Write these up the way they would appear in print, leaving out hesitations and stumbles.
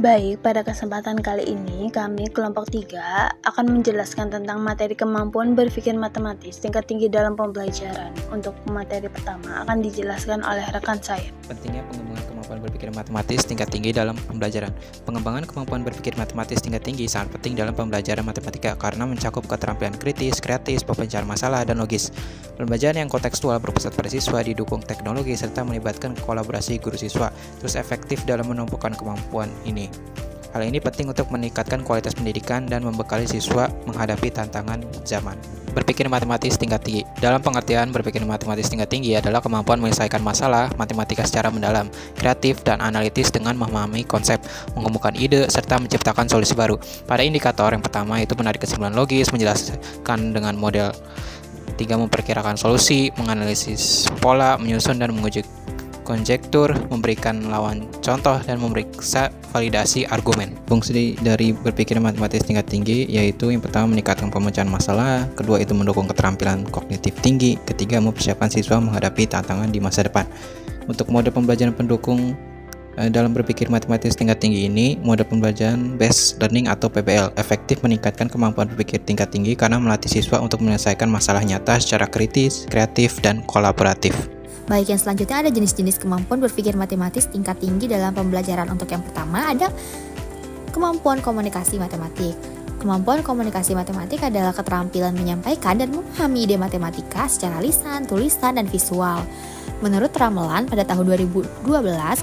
Baik, pada kesempatan kali ini kami kelompok 3 akan menjelaskan tentang materi kemampuan berpikir matematis tingkat tinggi dalam pembelajaran. Untuk materi pertama akan dijelaskan oleh rekan saya. Pentingnya pengembangan kemampuan berpikir matematis tingkat tinggi dalam pembelajaran. Pengembangan kemampuan berpikir matematis tingkat tinggi sangat penting dalam pembelajaran matematika karena mencakup keterampilan kritis, kreatif, pemecahan masalah, dan logis. Pembelajaran yang kontekstual berpusat pada siswa didukung teknologi serta melibatkan kolaborasi guru siswa, terus efektif dalam menumpukan kemampuan ini. Hal ini penting untuk meningkatkan kualitas pendidikan dan membekali siswa menghadapi tantangan zaman. Berpikir matematis tingkat tinggi. Dalam pengertian berpikir matematis tingkat tinggi adalah kemampuan menyelesaikan masalah matematika secara mendalam, kreatif, dan analitis dengan memahami konsep, mengemukakan ide, serta menciptakan solusi baru. Pada indikator yang pertama itu menarik kesimpulan logis, menjelaskan dengan model 3, memperkirakan solusi, menganalisis pola, menyusun dan menguji konjektur, memberikan lawan contoh, dan memeriksa validasi argumen. Fungsi dari berpikir matematis tingkat tinggi yaitu yang pertama meningkatkan pemecahan masalah, kedua itu mendukung keterampilan kognitif tinggi, ketiga mempersiapkan siswa menghadapi tantangan di masa depan. Untuk mode pembelajaran pendukung dalam berpikir matematis tingkat tinggi ini, mode pembelajaran based learning atau PBL efektif meningkatkan kemampuan berpikir tingkat tinggi karena melatih siswa untuk menyelesaikan masalah nyata secara kritis, kreatif, dan kolaboratif. Baik, yang selanjutnya ada jenis-jenis kemampuan berpikir matematis tingkat tinggi dalam pembelajaran. Untuk yang pertama ada kemampuan komunikasi matematik. Kemampuan komunikasi matematik adalah keterampilan menyampaikan dan memahami ide matematika secara lisan, tulisan, dan visual. Menurut Ramelan pada tahun 2012,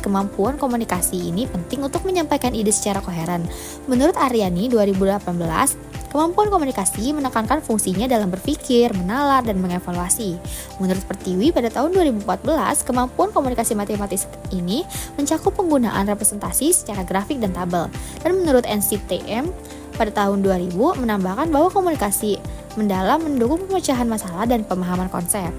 kemampuan komunikasi ini penting untuk menyampaikan ide secara koheren. Menurut Aryani 2018, kemampuan komunikasi menekankan fungsinya dalam berpikir, menalar, dan mengevaluasi. Menurut Pertiwi pada tahun 2014, kemampuan komunikasi matematis ini mencakup penggunaan representasi secara grafik dan tabel. Dan menurut NCTM pada tahun 2000 menambahkan bahwa komunikasi mendalam mendukung pemecahan masalah dan pemahaman konsep.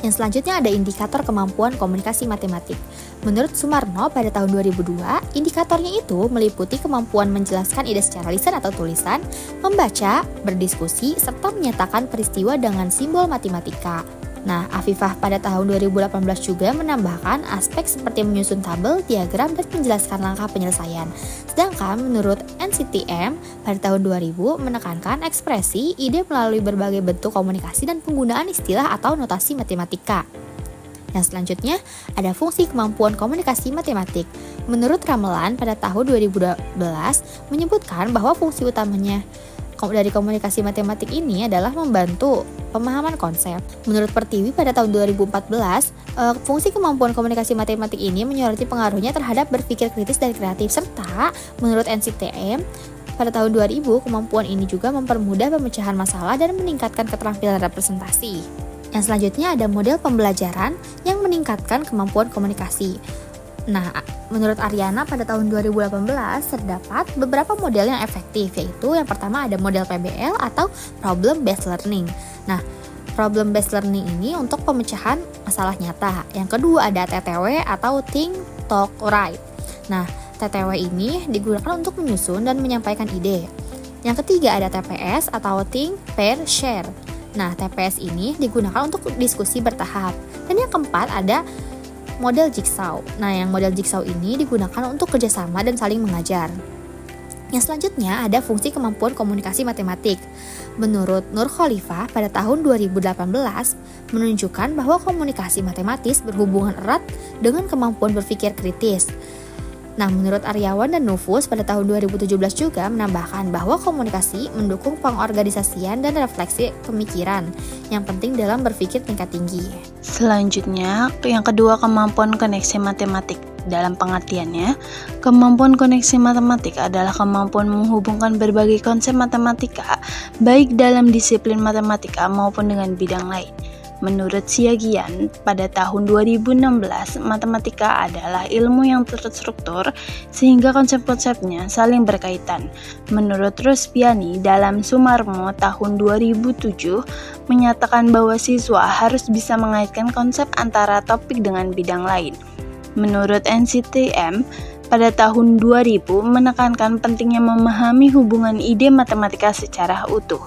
Yang selanjutnya ada indikator kemampuan komunikasi matematik. Menurut Sumarno pada tahun 2002, indikatornya itu meliputi kemampuan menjelaskan ide secara lisan atau tulisan, membaca, berdiskusi, serta menyatakan peristiwa dengan simbol matematika. Nah, Afifah pada tahun 2018 juga menambahkan aspek seperti menyusun tabel, diagram, dan menjelaskan langkah penyelesaian. Sedangkan menurut NCTM pada tahun 2000 menekankan ekspresi ide melalui berbagai bentuk komunikasi dan penggunaan istilah atau notasi matematika. Yang selanjutnya ada fungsi kemampuan komunikasi matematik. Menurut Ramelan pada tahun 2012 menyebutkan bahwa fungsi utamanya dari komunikasi matematik ini adalah membantu pemahaman konsep. Menurut Pertiwi pada tahun 2014, fungsi kemampuan komunikasi matematik ini menyoroti pengaruhnya terhadap berpikir kritis dan kreatif, serta menurut NCTM pada tahun 2000, kemampuan ini juga mempermudah pemecahan masalah dan meningkatkan keterampilan representasi. Yang selanjutnya ada model pembelajaran yang meningkatkan kemampuan komunikasi. Nah, menurut Aryana pada tahun 2018 terdapat beberapa model yang efektif, yaitu yang pertama ada model PBL atau Problem Based Learning. Nah, Problem Based Learning ini untuk pemecahan masalah nyata. Yang kedua ada TTW atau Think, Talk, Write. Nah, TTW ini digunakan untuk menyusun dan menyampaikan ide. Yang ketiga ada TPS atau Think, Pair, Share. Nah, TPS ini digunakan untuk diskusi bertahap. Dan yang keempat ada model jigsaw. Nah, yang model jigsaw ini digunakan untuk kerjasama dan saling mengajar. Yang selanjutnya ada fungsi kemampuan komunikasi matematik. Menurut Nur Khalifah pada tahun 2018 menunjukkan bahwa komunikasi matematis berhubungan erat dengan kemampuan berpikir kritis. Nah, menurut Aryawan dan Nufus pada tahun 2017 juga menambahkan bahwa komunikasi mendukung pengorganisasian dan refleksi pemikiran yang penting dalam berpikir tingkat tinggi. Selanjutnya, yang kedua kemampuan koneksi matematik. Dalam pengertiannya, kemampuan koneksi matematik adalah kemampuan menghubungkan berbagai konsep matematika, baik dalam disiplin matematika maupun dengan bidang lain. Menurut Siagian, pada tahun 2016, matematika adalah ilmu yang terstruktur sehingga konsep-konsepnya saling berkaitan. Menurut Ruspiani, dalam Sumarmo tahun 2007, menyatakan bahwa siswa harus bisa mengaitkan konsep antara topik dengan bidang lain. Menurut NCTM, pada tahun 2000 menekankan pentingnya memahami hubungan ide matematika secara utuh.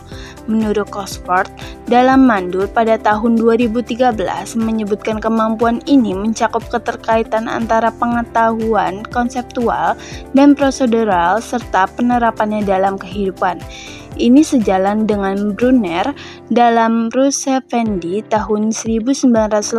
Menurut Cosworth, dalam Mandur pada tahun 2013 menyebutkan kemampuan ini mencakup keterkaitan antara pengetahuan konseptual dan prosedural serta penerapannya dalam kehidupan. Ini sejalan dengan Brunner dalam Rules Effendi tahun 1988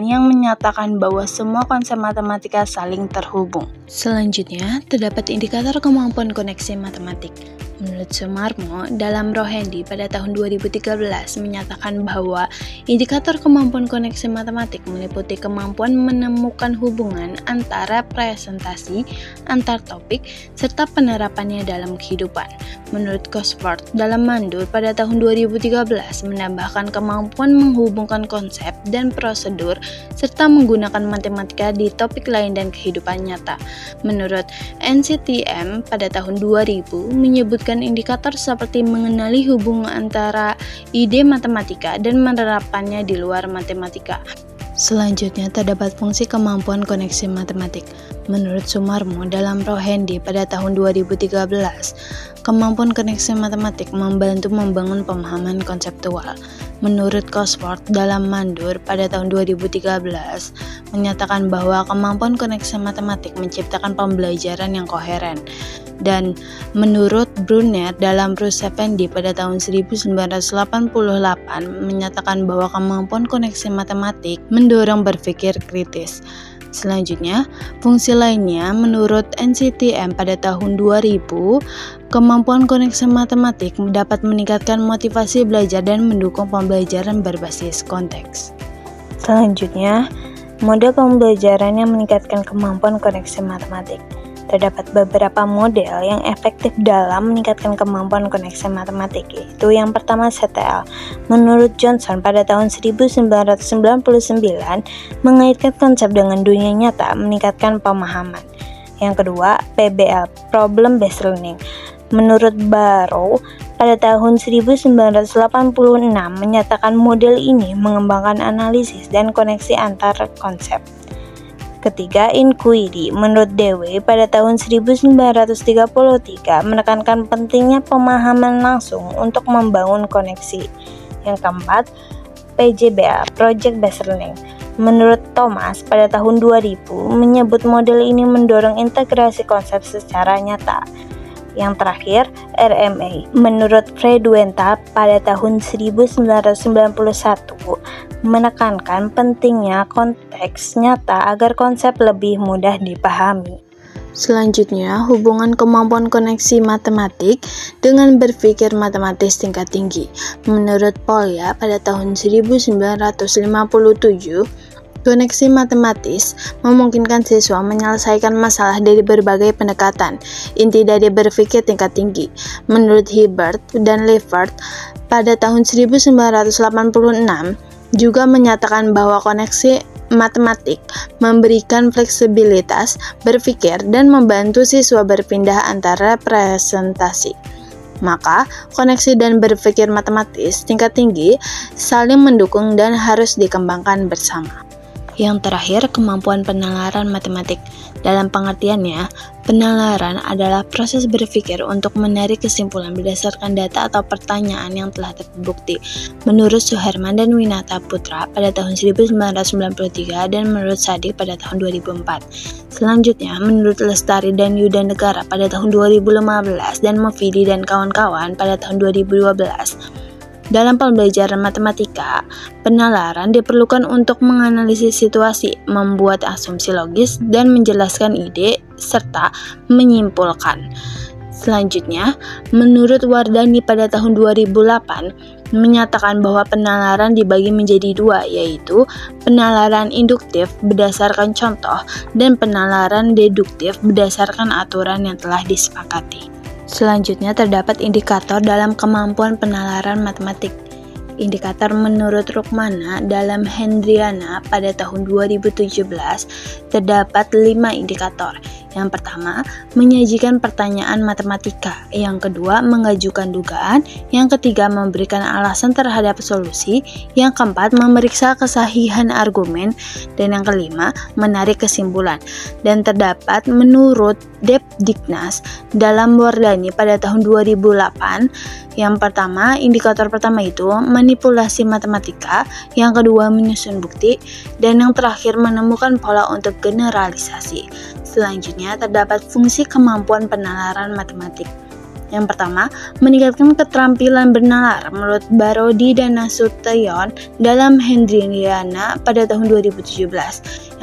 yang menyatakan bahwa semua konsep matematika saling terhubung. Selanjutnya, terdapat indikator kemampuan koneksi matematik. Menurut Sumarmo, dalam Rohendi pada tahun 2013 menyatakan bahwa indikator kemampuan koneksi matematik meliputi kemampuan menemukan hubungan antara presentasi, antar topik, serta penerapannya dalam kehidupan. Menurut Cosworth, dalam Mandur pada tahun 2013 menambahkan kemampuan menghubungkan konsep dan prosedur serta menggunakan matematika di topik lain dan kehidupan nyata. Menurut NCTM pada tahun 2000 menyebutkan indikator seperti mengenali hubungan antara ide matematika dan menerapannya di luar matematika. Selanjutnya terdapat fungsi kemampuan koneksi matematik. Menurut Sumarmo dalam Rohendi pada tahun 2013, kemampuan koneksi matematik membantu membangun pemahaman konseptual. Menurut Cosworth dalam Mandur pada tahun 2013 menyatakan bahwa kemampuan koneksi matematik menciptakan pembelajaran yang koheren. Dan menurut Brunner dalam Rules Effendi pada tahun 1988 menyatakan bahwa kemampuan koneksi matematik mendorong berpikir kritis. Selanjutnya, fungsi lainnya menurut NCTM pada tahun 2000, kemampuan koneksi matematik dapat meningkatkan motivasi belajar dan mendukung pembelajaran berbasis konteks. Selanjutnya, model pembelajaran yang meningkatkan kemampuan koneksi matematik. Terdapat beberapa model yang efektif dalam meningkatkan kemampuan koneksi matematik, yaitu yang pertama CTL. Menurut Johnson pada tahun 1999, mengaitkan konsep dengan dunia nyata meningkatkan pemahaman. Yang kedua, PBL, Problem Based Learning. Menurut Barrow, pada tahun 1986 menyatakan model ini mengembangkan analisis dan koneksi antar konsep. Ketiga, inquiry. Menurut Dewey pada tahun 1933 menekankan pentingnya pemahaman langsung untuk membangun koneksi. Yang keempat, PJBL, Project Based Learning. Menurut Thomas pada tahun 2000 menyebut model ini mendorong integrasi konsep secara nyata. Yang terakhir, RMA. Menurut Fredwenta pada tahun 1991 menekankan pentingnya konteks nyata agar konsep lebih mudah dipahami. Selanjutnya, hubungan kemampuan koneksi matematik dengan berpikir matematis tingkat tinggi. Menurut Polya pada tahun 1957, koneksi matematis memungkinkan siswa menyelesaikan masalah dari berbagai pendekatan, inti dari berpikir tingkat tinggi. Menurut Hibbert dan Levert pada tahun 1986 juga menyatakan bahwa koneksi matematik memberikan fleksibilitas berpikir dan membantu siswa berpindah antara presentasi. Maka, koneksi dan berpikir matematis tingkat tinggi saling mendukung dan harus dikembangkan bersama. Yang terakhir, kemampuan penalaran matematik. Dalam pengertiannya, penalaran adalah proses berpikir untuk menarik kesimpulan berdasarkan data atau pertanyaan yang telah terbukti. Menurut Suherman dan Winata Putra pada tahun 1993 dan menurut Sadik pada tahun 2004. Selanjutnya, menurut Lestari dan Yuda Negara pada tahun 2015 dan Mofidi dan kawan-kawan pada tahun 2012. Dalam pembelajaran matematika, penalaran diperlukan untuk menganalisis situasi, membuat asumsi logis, dan menjelaskan ide, serta menyimpulkan. Selanjutnya, menurut Wardani pada tahun 2008, menyatakan bahwa penalaran dibagi menjadi dua, yaitu penalaran induktif berdasarkan contoh dan penalaran deduktif berdasarkan aturan yang telah disepakati. Selanjutnya terdapat indikator dalam kemampuan penalaran matematik. Indikator menurut Rukmana dalam Hendriana pada tahun 2017 terdapat 5 indikator. Yang pertama, menyajikan pertanyaan matematika. Yang kedua, mengajukan dugaan. Yang ketiga, memberikan alasan terhadap solusi. Yang keempat, memeriksa kesahihan argumen. Dan yang kelima, menarik kesimpulan. Dan terdapat menurut Depdiknas dalam Wardani pada tahun 2008, yang pertama, indikator pertama itu manipulasi matematika, yang kedua menyusun bukti, dan yang terakhir menemukan pola untuk generalisasi. Selanjutnya terdapat fungsi kemampuan penalaran matematik. Yang pertama, meningkatkan keterampilan bernalar menurut Barodi dan Nasution dalam Hendriana pada tahun 2017.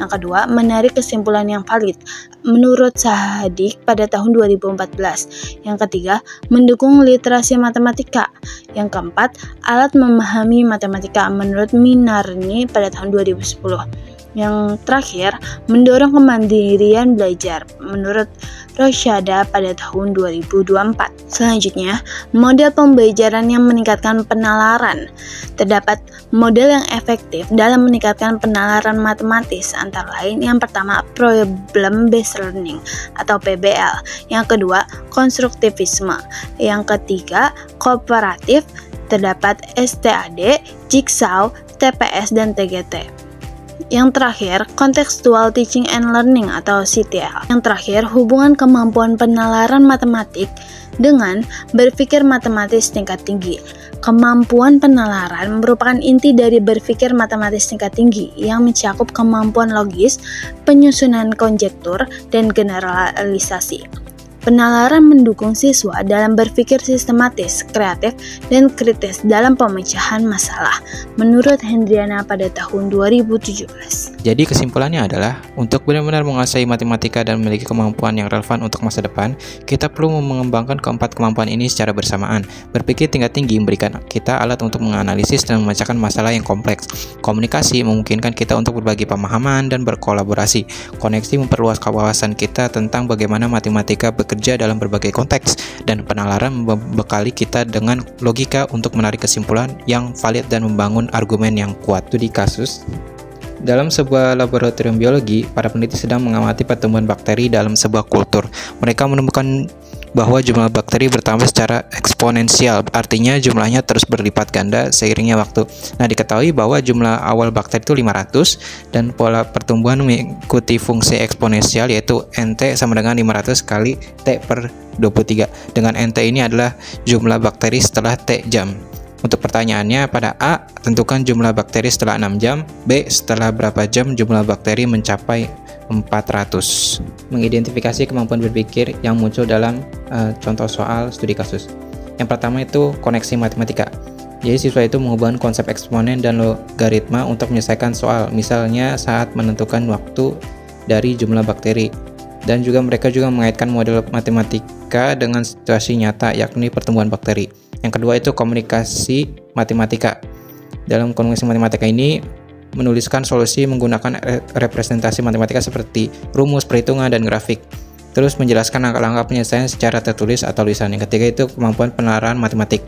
Yang kedua, menarik kesimpulan yang valid menurut Sahadik pada tahun 2014. Yang ketiga, mendukung literasi matematika. Yang keempat, alat memahami matematika menurut Minarni pada tahun 2010. Yang terakhir, mendorong kemandirian belajar menurut Roshada pada tahun 2024. Selanjutnya, model pembelajaran yang meningkatkan penalaran. Terdapat model yang efektif dalam meningkatkan penalaran matematis, antara lain yang pertama, problem based learning atau PBL. Yang kedua, konstruktivisme. Yang ketiga, kooperatif. Terdapat STAD, Jigsaw, TPS, dan TGT. Yang terakhir, Contextual Teaching and Learning atau CTL. Yang terakhir, hubungan kemampuan penalaran matematik dengan berpikir matematis tingkat tinggi. Kemampuan penalaran merupakan inti dari berpikir matematis tingkat tinggi yang mencakup kemampuan logis, penyusunan konjektur, dan generalisasi. Penalaran mendukung siswa dalam berpikir sistematis, kreatif, dan kritis dalam pemecahan masalah, menurut Hendriana pada tahun 2017. Jadi kesimpulannya adalah, untuk benar-benar menguasai matematika dan memiliki kemampuan yang relevan untuk masa depan, kita perlu mengembangkan keempat kemampuan ini secara bersamaan. Berpikir tingkat tinggi memberikan kita alat untuk menganalisis dan memecahkan masalah yang kompleks. Komunikasi memungkinkan kita untuk berbagi pemahaman dan berkolaborasi. Koneksi memperluas wawasan kita tentang bagaimana matematika bekerja dalam berbagai konteks, dan penalaran membekali kita dengan logika untuk menarik kesimpulan yang valid dan membangun argumen yang kuat. Studi kasus. Dalam sebuah laboratorium biologi, para peneliti sedang mengamati pertumbuhan bakteri dalam sebuah kultur. Mereka menemukan bahwa jumlah bakteri bertambah secara eksponensial, artinya jumlahnya terus berlipat ganda seiringnya waktu. Nah, diketahui bahwa jumlah awal bakteri itu 500 dan pola pertumbuhan mengikuti fungsi eksponensial, yaitu NT sama dengan 500 kali T per 23. Dengan NT ini adalah jumlah bakteri setelah T jam. Untuk pertanyaannya, pada A, tentukan jumlah bakteri setelah 6 jam, B, setelah berapa jam jumlah bakteri mencapai 400. Mengidentifikasi kemampuan berpikir yang muncul dalam contoh soal studi kasus. Yang pertama itu koneksi matematika. Jadi siswa itu menghubungkan konsep eksponen dan logaritma untuk menyelesaikan soal, misalnya saat menentukan waktu dari jumlah bakteri. Dan juga mereka juga mengaitkan model matematika dengan situasi nyata, yakni pertumbuhan bakteri. Yang kedua itu komunikasi matematika. Dalam komunikasi matematika ini menuliskan solusi menggunakan representasi matematika seperti rumus, perhitungan, dan grafik. Terus menjelaskan langkah-langkah penyelesaian secara tertulis atau tulisan. Yang ketiga itu kemampuan penalaran matematik.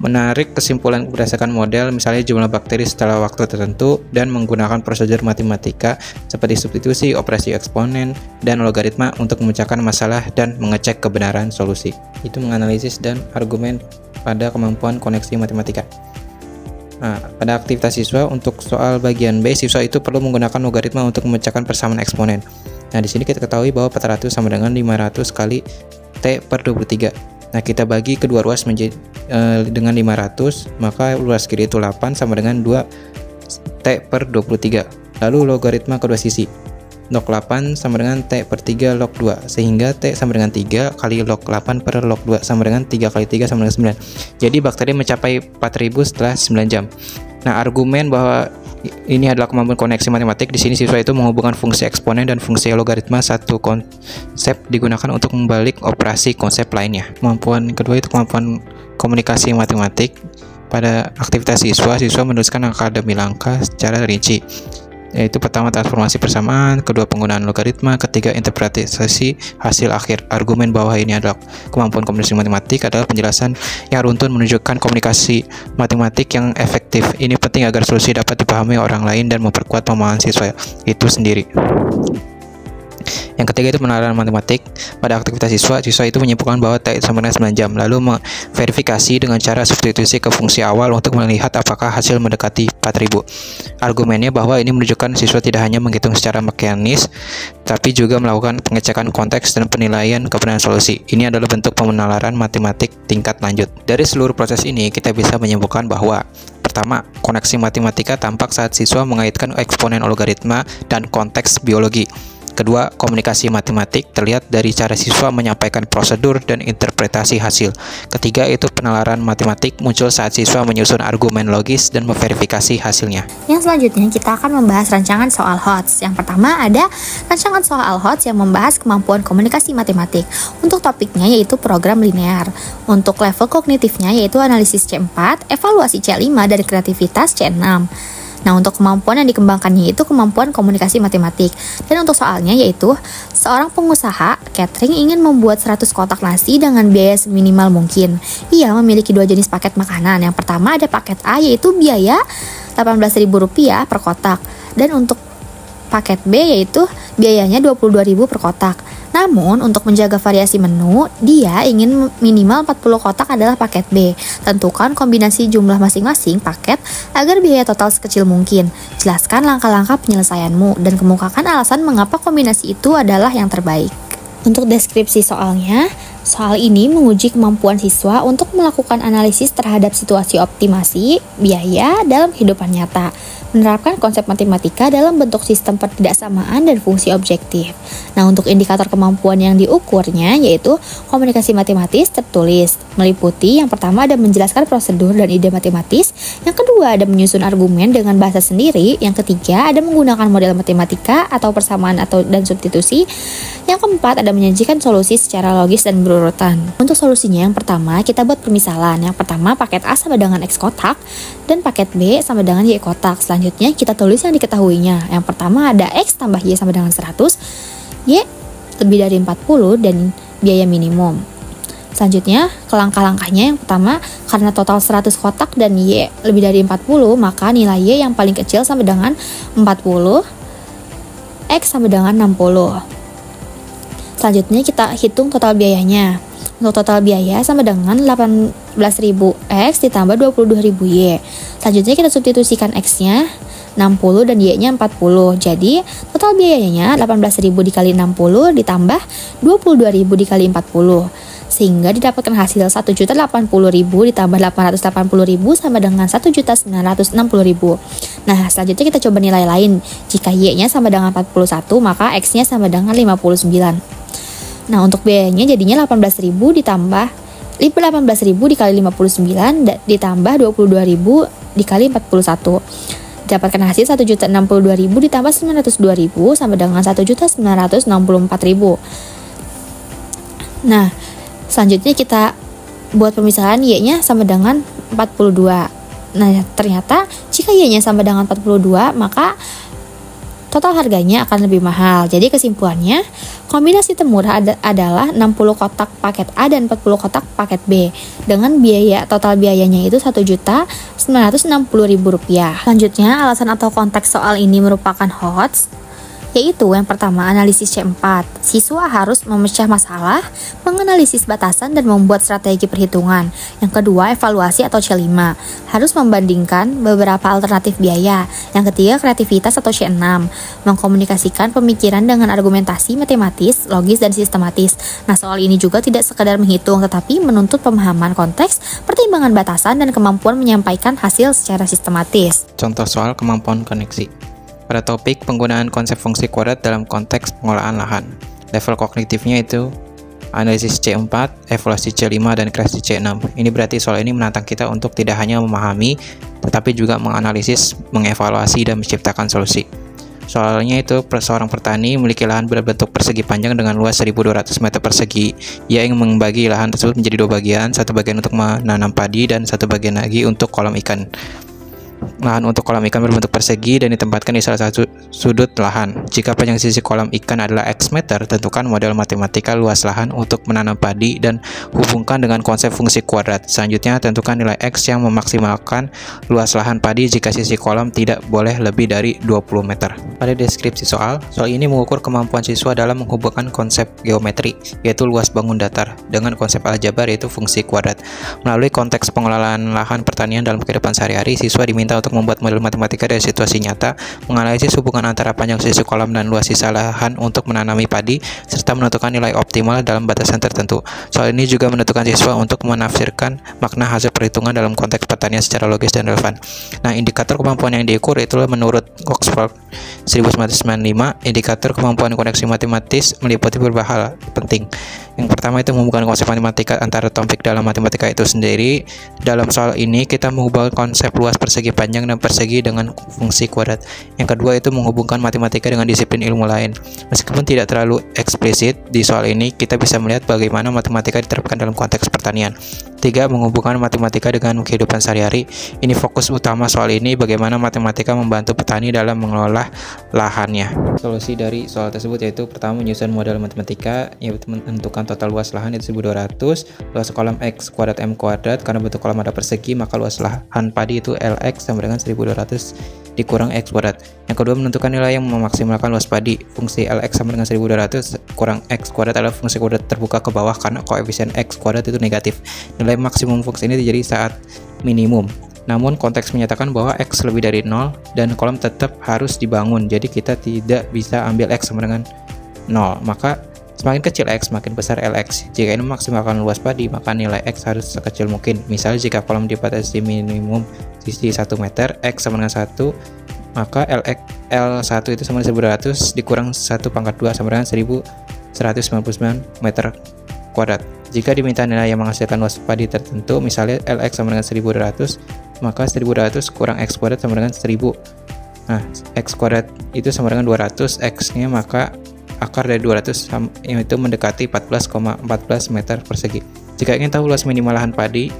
Menarik kesimpulan berdasarkan model, misalnya jumlah bakteri setelah waktu tertentu, dan menggunakan prosedur matematika seperti substitusi, operasi eksponen, dan logaritma untuk memecahkan masalah dan mengecek kebenaran solusi. Itu menganalisis dan argumen pada kemampuan koneksi matematika. Nah, pada aktivitas siswa untuk soal bagian B, siswa itu perlu menggunakan logaritma untuk memecahkan persamaan eksponen. Nah, di sini kita ketahui bahwa 400 sama dengan 500 kali T per 23. Nah, kita bagi kedua ruas menjadi dengan 500, maka ruas kiri itu 8 sama dengan 2 T per 23. Lalu logaritma kedua sisi. Log 8 sama dengan T per 3 log 2, sehingga T sama dengan 3 kali log 8 per log 2 sama dengan 3 kali 3 sama dengan 9. Jadi bakteri mencapai 4000 setelah 9 jam. Nah, argumen bahwa ini adalah kemampuan koneksi matematik. Di sini siswa itu menghubungkan fungsi eksponen dan fungsi logaritma, satu konsep digunakan untuk membalik operasi konsep lainnya. Kemampuan kedua itu kemampuan komunikasi matematik. Pada aktivitas siswa menuliskan akademi langkah secara rinci, yaitu pertama transformasi persamaan, kedua penggunaan logaritma, ketiga interpretasi hasil akhir. Argumen bahwa ini adalah kemampuan komunikasi matematik adalah penjelasan yang runtun menunjukkan komunikasi matematik yang efektif. Ini penting agar solusi dapat dipahami orang lain dan memperkuat pemahaman siswa itu sendiri. Yang ketiga itu penalaran matematik. Pada aktivitas siswa itu menyimpulkan bahwa T sama dengan 9 jam, lalu verifikasi dengan cara substitusi ke fungsi awal untuk melihat apakah hasil mendekati 4000. Argumennya bahwa ini menunjukkan siswa tidak hanya menghitung secara mekanis, tapi juga melakukan pengecekan konteks dan penilaian kebenaran solusi. Ini adalah bentuk penalaran matematik tingkat lanjut. Dari seluruh proses ini, kita bisa menyimpulkan bahwa pertama, koneksi matematika tampak saat siswa mengaitkan eksponen logaritma dan konteks biologi. Kedua, komunikasi matematik terlihat dari cara siswa menyampaikan prosedur dan interpretasi hasil. Ketiga, itu penalaran matematik muncul saat siswa menyusun argumen logis dan memverifikasi hasilnya. Yang selanjutnya kita akan membahas rancangan soal HOTS. Yang pertama ada rancangan soal HOTS yang membahas kemampuan komunikasi matematik. Untuk topiknya yaitu program linear. Untuk level kognitifnya yaitu analisis C4, evaluasi C5, dan kreativitas C6. Nah, untuk kemampuan yang dikembangkannya itu kemampuan komunikasi matematik. Dan untuk soalnya yaitu, seorang pengusaha catering ingin membuat 100 kotak nasi dengan biaya seminimal mungkin. Ia memiliki 2 jenis paket makanan. Yang pertama ada paket A yaitu biaya Rp18.000 per kotak. Dan untuk paket B yaitu biayanya Rp22.000 per kotak. Namun, untuk menjaga variasi menu, dia ingin minimal 40 kotak adalah paket B. Tentukan kombinasi jumlah masing-masing paket agar biaya total sekecil mungkin. Jelaskan langkah-langkah penyelesaianmu dan kemukakan alasan mengapa kombinasi itu adalah yang terbaik. Untuk deskripsi soalnya, soal ini menguji kemampuan siswa untuk melakukan analisis terhadap situasi optimasi biaya dalam kehidupan nyata, menerapkan konsep matematika dalam bentuk sistem pertidaksamaan dan fungsi objektif. Nah, untuk indikator kemampuan yang diukurnya yaitu komunikasi matematis tertulis, meliputi yang pertama ada menjelaskan prosedur dan ide matematis, yang kedua ada menyusun argumen dengan bahasa sendiri, yang ketiga ada menggunakan model matematika atau persamaan dan substitusi, yang keempat ada menyajikan solusi secara logis dan berurutan. Untuk solusinya yang pertama kita buat permisalan. Yang pertama paket A sama dengan X kotak dan paket B sama dengan Y kotak. Selanjutnya kita tulis yang diketahuinya. Yang pertama ada X tambah Y sama dengan 100, Y lebih dari 40 dan biaya minimum. Selanjutnya ke langkah-langkahnya. Yang pertama, karena total 100 kotak dan Y lebih dari 40, maka nilai Y yang paling kecil sama dengan 40, X sama dengan 60. Selanjutnya kita hitung total biayanya. Untuk total biaya sama dengan 18.000 X ditambah 22.000 Y. Selanjutnya kita substitusikan X-nya 60 dan Y-nya 40. Jadi total biayanya 18.000 dikali 60 ditambah 22.000 dikali 40. Sehingga didapatkan hasil 1.080.000 ditambah 880.000 sama dengan 1.960.000. Nah, selanjutnya kita coba nilai lain. Jika Y-nya sama dengan 41, maka X-nya sama dengan 59. Nah, untuk biayanya jadinya 18.000 ditambah 18.000 dikali 59 ditambah 22.000 dikali 41. Dapatkan hasil 1.062.000 ditambah 902.000 sama dengan 1.964.000. Nah, selanjutnya kita buat pemisahan Y-nya sama dengan 42. Nah, ternyata jika Y-nya sama dengan 42, maka total harganya akan lebih mahal. Jadi kesimpulannya, kombinasi termurah adalah 60 kotak paket A dan 40 kotak paket B. Dengan biaya total biayanya itu Rp1.960.000. Selanjutnya, alasan atau konteks soal ini merupakan HOTS, yaitu yang pertama analisis C4. Siswa harus memecah masalah, menganalisis batasan dan membuat strategi perhitungan. Yang kedua evaluasi atau C5. Harus membandingkan beberapa alternatif biaya. Yang ketiga kreativitas atau C6. Mengkomunikasikan pemikiran dengan argumentasi matematis, logis dan sistematis. Nah, soal ini juga tidak sekedar menghitung tetapi menuntut pemahaman konteks, pertimbangan batasan dan kemampuan menyampaikan hasil secara sistematis. Contoh soal kemampuan koneksi. Pada topik penggunaan konsep fungsi kuadrat dalam konteks pengolahan lahan. Level kognitifnya itu analisis C4, evaluasi C5, dan kreasi C6. Ini berarti soal ini menantang kita untuk tidak hanya memahami, tetapi juga menganalisis, mengevaluasi, dan menciptakan solusi. Soalnya itu, seorang petani memiliki lahan berbentuk persegi panjang dengan luas 1.200 meter persegi. Ia ingin membagi lahan tersebut menjadi 2 bagian, satu bagian untuk menanam padi dan satu bagian lagi untuk kolam ikan. lahan untuk kolam ikan berbentuk persegi dan ditempatkan di salah satu sudut lahan. Jika panjang sisi kolam ikan adalah X meter, tentukan model matematika luas lahan untuk menanam padi dan hubungkan dengan konsep fungsi kuadrat. Selanjutnya, tentukan nilai X yang memaksimalkan luas lahan padi jika sisi kolam tidak boleh lebih dari 20 meter. Pada deskripsi soal ini mengukur kemampuan siswa dalam menghubungkan konsep geometri, yaitu luas bangun datar, dengan konsep aljabar, yaitu fungsi kuadrat. Melalui konteks pengelolaan lahan pertanian dalam kehidupan sehari-hari, siswa diminta untuk membuat model matematika dari situasi nyata, menganalisis hubungan antara panjang sisi kolam dan luas sisa lahan untuk menanami padi, serta menentukan nilai optimal dalam batasan tertentu. Soal ini juga menentukan siswa untuk menafsirkan makna hasil perhitungan dalam konteks pertanian secara logis dan relevan. Nah, indikator kemampuan yang diukur itulah menurut Oxford 1995, indikator kemampuan koneksi matematis meliputi beberapa hal penting. Yang pertama itu menghubungkan konsep matematika antara topik dalam matematika itu sendiri. Dalam soal ini kita menghubungkan konsep luas persegi panjang dan persegi dengan fungsi kuadrat. Yang kedua itu menghubungkan matematika dengan disiplin ilmu lain. Meskipun tidak terlalu eksplisit di soal ini, kita bisa melihat bagaimana matematika diterapkan dalam konteks pertanian. 3. Menghubungkan matematika dengan kehidupan sehari-hari. Ini fokus utama soal ini, bagaimana matematika membantu petani dalam mengelola lahannya. Solusi dari soal tersebut yaitu pertama menyusun model matematika, yaitu menentukan total luas lahan itu 1200, luas kolam X kuadrat M kuadrat, karena bentuk kolam ada persegi maka luas lahan padi itu LX sama dengan 1200 dikurang X kuadrat. Yang kedua menentukan nilai yang memaksimalkan luas padi. Fungsi LX sama dengan 1200 kurang X kuadrat adalah fungsi kuadrat terbuka ke bawah karena koefisien X kuadrat itu negatif. Nilai maksimum fungsi ini terjadi saat minimum. Namun konteks menyatakan bahwa X lebih dari 0 dan kolam tetap harus dibangun. Jadi kita tidak bisa ambil X sama dengan 0. Maka semakin kecil X, semakin besar LX. Jika ini memaksimalkan luas padi, maka nilai X harus sekecil mungkin. Misalnya jika kolam dibatasi minimum sisi 1 meter, X sama dengan 1, maka L1 itu sama dengan 1200 dikurang 1 pangkat 2 sama dengan 1199 meter kuadrat. Jika diminta nilai yang menghasilkan luas padi tertentu, misalnya LX sama dengan 1200, maka 1200 kurang X kuadrat sama dengan 1000. Nah, X kuadrat itu sama dengan 200, X-nya maka akar dari 200 itu mendekati 14,14 meter persegi. Jika ingin tahu luas minimal lahan padi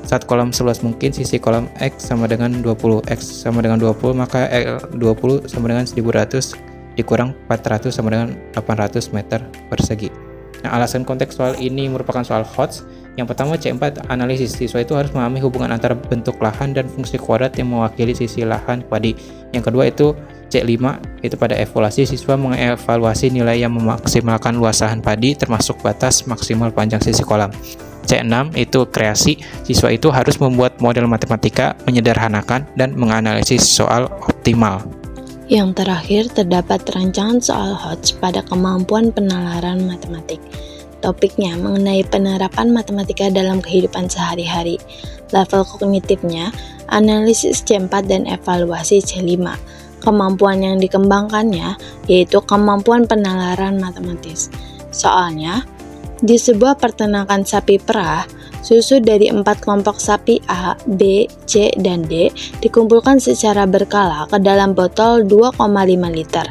saat kolam seluas mungkin, sisi kolam X sama dengan 20, X sama dengan 20, maka L20 sama dengan 1100 dikurang 400 sama dengan 800 meter persegi. Nah, alasan konteks soal ini merupakan soal HOTS. Yang pertama C4 analisis. Siswa itu harus memahami hubungan antara bentuk lahan dan fungsi kuadrat yang mewakili sisi lahan padi. Yang kedua itu C5 itu pada evaluasi. Siswa mengevaluasi nilai yang memaksimalkan luas lahan padi termasuk batas maksimal panjang sisi kolam. C6 itu kreasi. Siswa itu harus membuat model matematika, menyederhanakan dan menganalisis soal optimal. Yang terakhir, terdapat rancangan soal HOTS pada kemampuan penalaran matematik. Topiknya mengenai penerapan matematika dalam kehidupan sehari-hari. Level kognitifnya, analisis C4 dan evaluasi C5. Kemampuan yang dikembangkannya yaitu kemampuan penalaran matematis. Soalnya, di sebuah peternakan sapi perah, susu dari 4 kelompok sapi A, B, C, dan D dikumpulkan secara berkala ke dalam botol 2,5 liter.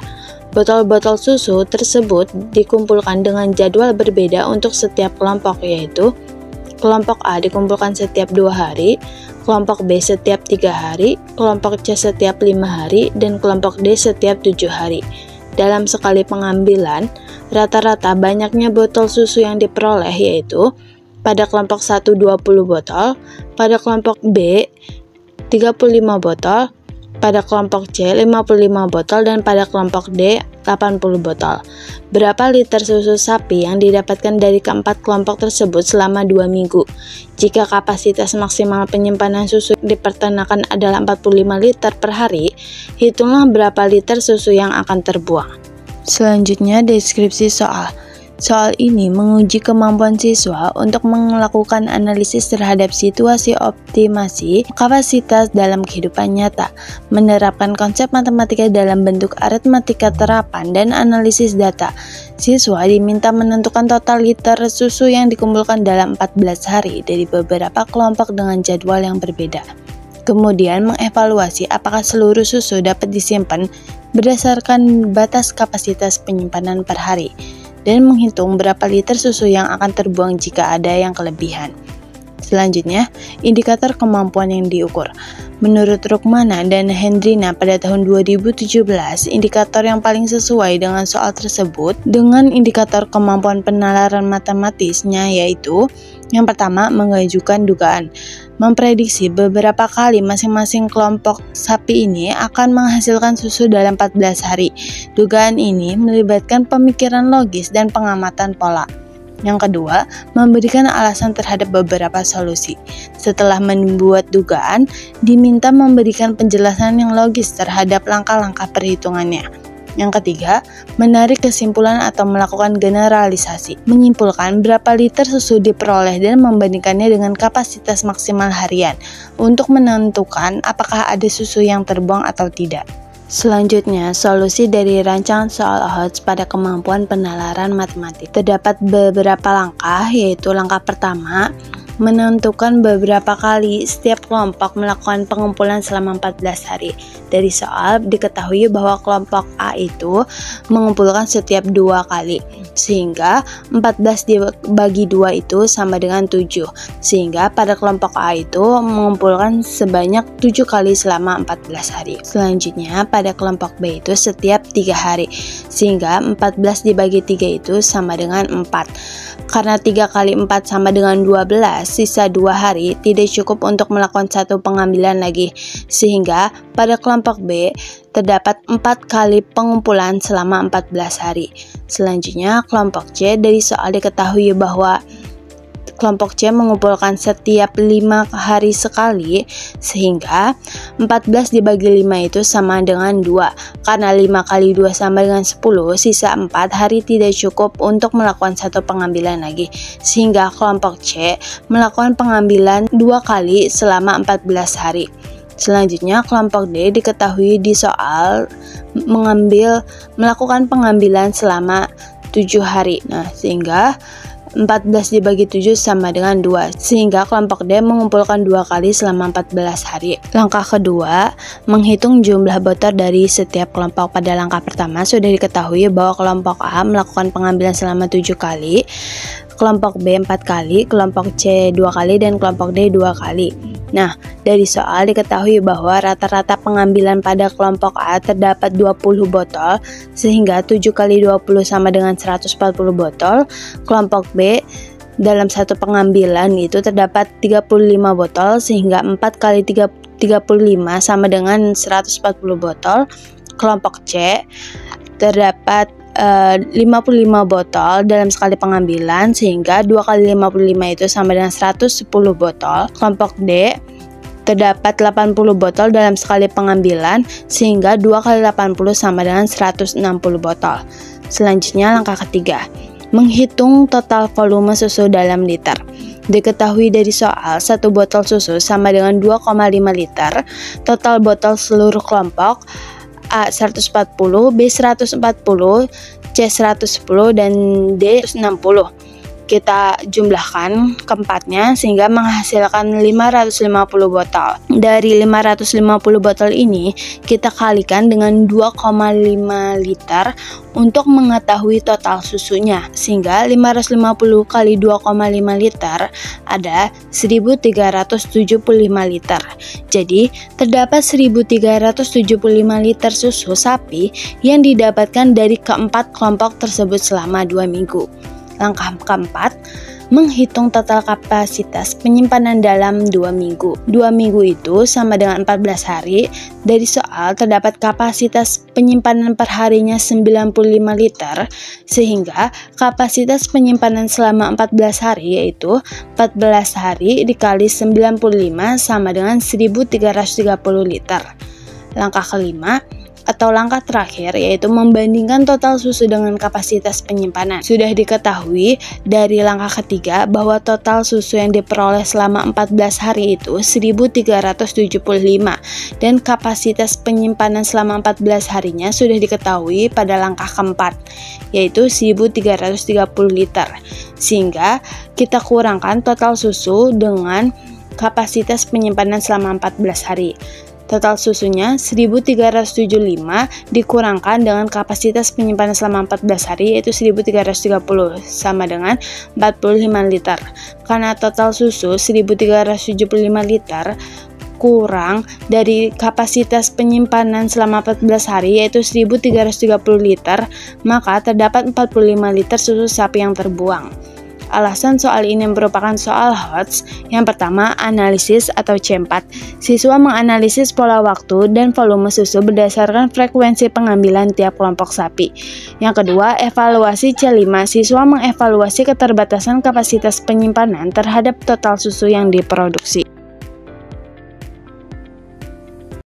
Botol-botol susu tersebut dikumpulkan dengan jadwal berbeda untuk setiap kelompok, yaitu kelompok A dikumpulkan setiap 2 hari, kelompok B setiap 3 hari, kelompok C setiap 5 hari, dan kelompok D setiap 7 hari. Dalam sekali pengambilan, rata-rata banyaknya botol susu yang diperoleh yaitu pada kelompok 1 20 botol, pada kelompok B 35 botol, pada kelompok C 55 botol, dan pada kelompok D 80 botol. Berapa liter susu sapi yang didapatkan dari keempat kelompok tersebut selama 2 minggu? Jika kapasitas maksimal penyimpanan susu di peternakan adalah 45 liter per hari, hitunglah berapa liter susu yang akan terbuang. Selanjutnya, deskripsi soal. Soal ini menguji kemampuan siswa untuk melakukan analisis terhadap situasi optimasi kapasitas dalam kehidupan nyata, menerapkan konsep matematika dalam bentuk aritmatika terapan dan analisis data. Siswa diminta menentukan total liter susu yang dikumpulkan dalam 14 hari dari beberapa kelompok dengan jadwal yang berbeda. Kemudian mengevaluasi apakah seluruh susu dapat disimpan berdasarkan batas kapasitas penyimpanan per hari, dan menghitung berapa liter susu yang akan terbuang jika ada yang kelebihan. Selanjutnya, indikator kemampuan yang diukur. Menurut Rukmana dan Hendrina pada tahun 2017, indikator yang paling sesuai dengan soal tersebut dengan indikator kemampuan penalaran matematisnya yaitu yang pertama, mengajukan dugaan. Memprediksi beberapa kali masing-masing kelompok sapi ini akan menghasilkan susu dalam 14 hari. Dugaan ini melibatkan pemikiran logis dan pengamatan pola. Yang kedua, memberikan alasan terhadap beberapa solusi. Setelah membuat dugaan, diminta memberikan penjelasan yang logis terhadap langkah-langkah perhitungannya. Yang ketiga, menarik kesimpulan atau melakukan generalisasi, menyimpulkan berapa liter susu diperoleh dan membandingkannya dengan kapasitas maksimal harian untuk menentukan apakah ada susu yang terbuang atau tidak. Selanjutnya, solusi dari rancangan soal OHOTS pada kemampuan penalaran matematik. Terdapat beberapa langkah, yaitu langkah pertama, menentukan beberapa kali setiap kelompok melakukan pengumpulan selama 14 hari. Dari soal diketahui bahwa kelompok A itu mengumpulkan setiap 2 kali, sehingga 14 dibagi 2 itu sama dengan 7, sehingga pada kelompok A itu mengumpulkan sebanyak 7 kali selama 14 hari. Selanjutnya pada kelompok B itu setiap 3 hari, sehingga 14 dibagi 3 itu sama dengan 4. Karena 3 kali 4 sama dengan 12, sisa 2 hari tidak cukup untuk melakukan satu pengambilan lagi, sehingga pada kelompok B terdapat 4 kali pengumpulan selama 14 hari. Selanjutnya kelompok C, dari soal diketahui bahwa kelompok C mengumpulkan setiap 5 hari sekali, sehingga 14 dibagi 5 itu sama dengan 2. Karena 5 kali 2 sama dengan 10, sisa 4 hari tidak cukup untuk melakukan satu pengambilan lagi, sehingga kelompok C melakukan pengambilan 2 kali selama 14 hari. Selanjutnya kelompok D diketahui di soal melakukan pengambilan selama 7 hari. Nah, sehingga 14 dibagi 7 sama dengan 2, sehingga kelompok D mengumpulkan 2 kali selama 14 hari. Langkah kedua, menghitung jumlah botol dari setiap kelompok. Pada langkah pertama sudah diketahui bahwa kelompok A melakukan pengambilan selama 7 kali, kelompok B 4 kali, kelompok C 2 kali, dan kelompok D 2 kali. Nah, dari soal diketahui bahwa rata-rata pengambilan pada kelompok A terdapat 20 botol, sehingga 7 kali 20 sama dengan 140 botol. Kelompok B dalam satu pengambilan itu terdapat 35 botol, sehingga 4 kali 35 sama dengan 140 botol. Kelompok C terdapat 55 botol dalam sekali pengambilan, sehingga 2 kali 55 itu sama dengan 110 botol. Kelompok D terdapat 80 botol dalam sekali pengambilan, sehingga 2 kali 80 sama dengan 160 botol. Selanjutnya langkah ketiga, menghitung total volume susu dalam liter. Diketahui dari soal 1 botol susu sama dengan 2,5 liter. Total botol seluruh kelompok A 140, B 140, C 110, dan D 160. Kita jumlahkan keempatnya sehingga menghasilkan 550 botol. Dari 550 botol ini kita kalikan dengan 2,5 liter untuk mengetahui total susunya, sehingga 550 kali 2,5 liter ada 1375 liter. Jadi terdapat 1375 liter susu sapi yang didapatkan dari keempat kelompok tersebut selama 2 minggu. Langkah keempat, menghitung total kapasitas penyimpanan dalam 2 minggu. 2 minggu itu sama dengan 14 hari. Dari soal terdapat kapasitas penyimpanan per harinya 95 liter, sehingga kapasitas penyimpanan selama 14 hari yaitu 14 hari dikali 95 sama dengan 1330 liter. Langkah kelima, atau langkah terakhir, yaitu membandingkan total susu dengan kapasitas penyimpanan. Sudah diketahui dari langkah ketiga bahwa total susu yang diperoleh selama 14 hari itu 1375, dan kapasitas penyimpanan selama 14 harinya sudah diketahui pada langkah keempat, yaitu 1330 liter. Sehingga kita kurangkan total susu dengan kapasitas penyimpanan selama 14 hari. Total susunya 1375 dikurangkan dengan kapasitas penyimpanan selama 14 hari yaitu 1330 sama dengan 45 liter. Karena total susu 1375 liter kurang dari kapasitas penyimpanan selama 14 hari yaitu 1.330 liter, maka terdapat 45 liter susu sapi yang terbuang. Alasan soal ini merupakan soal HOTS. Yang pertama, analisis atau C4. Siswa menganalisis pola waktu dan volume susu berdasarkan frekuensi pengambilan tiap kelompok sapi. Yang kedua, evaluasi C5. Siswa mengevaluasi keterbatasan kapasitas penyimpanan terhadap total susu yang diproduksi.